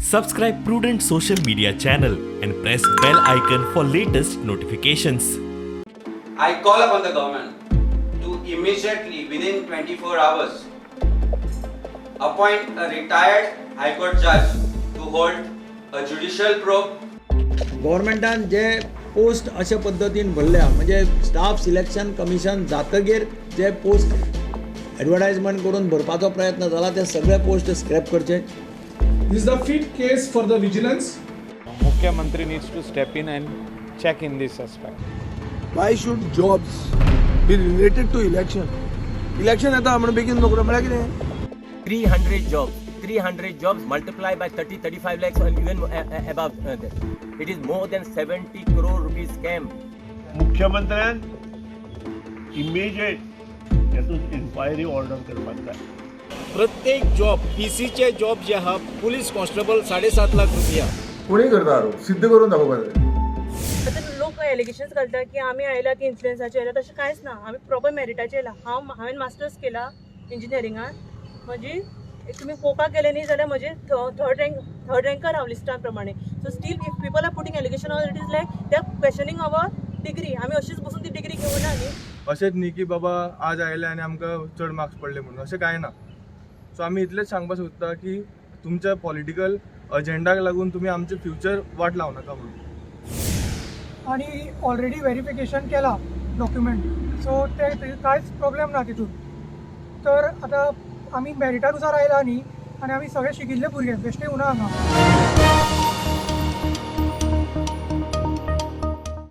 Subscribe Prudent social media channel and press bell icon for latest notifications. I call upon the government to immediately, within 24 hours, appoint a retired High Court judge to hold a judicial probe. गव्हर्मेंटान जे post अशा पद्दतीन भरल्या म्हणजे staff selection commission जातकीर जे post ॲडव्हर्टायजमेंट करून भरपाचो प्रयत्न जाला ते सगळे पोस्ट स्क्रॅप करचे. This is the fit case for the vigilance. Mukhyamantri needs to step in and check in this aspect. Why should jobs be related to election? Election आता आपण बेगीन नोकऱ्यो मेळ्ळ्या कितें? 300 jobs multiplied by 30-35 lakhs and even above that. It is more than 70 crore rupees scam. मुख्यमंत्र्यान immediate यातून inquiry order करपाक जाय. प्रत्येक जॉब पीसीचे जॉब जे आहा पुलीस कॉन्स्टेबल 7.5 लाख रुपया कोणी करता आरोप सिद्ध करून दाखोवपाक जाय. आता लोक एलिगेशन्स घालतात की आम्ही आयला की इन्फ्लुएन्साचे आयला तशें कांयच ना. आम्ही प्रॉपर मेरिटाचे आयला. हांवें मास्टर्स केला इंजिनियरिंगान. म्हजी तुम्ही पळोवपाक गेले न्ही जाल्यार म्हजी थर्ड रँकार हांव लिस्टा प्रमाणे. So still if people are putting allegation on it is like they are questioning our degree. आमी अशीच बसून ती डिग्री घेवना न्ही. अशेंच न्ही की बाबा आज आयले आनी आमकां चड मार्क्स पडले म्हणून अशें कांय ना. सो आमी इतलेंच सांगपाक सोदता की तुमच्या पॉलिटिकल अजेंडाक लागून तुमी आमचे फ्युचर वाट लावं नाका म्हणून. आणि ऑलरेडी व्हेरिफिकेशन केला डॉक्युमेंट सो ते कांयच प्रॉब्लेम ना तितून. तर आतां आमी मेरिटानुसार आयला न्ही आनी आमी सगळे शिकिल्ले भुरगे बेश्टे उना हांगा.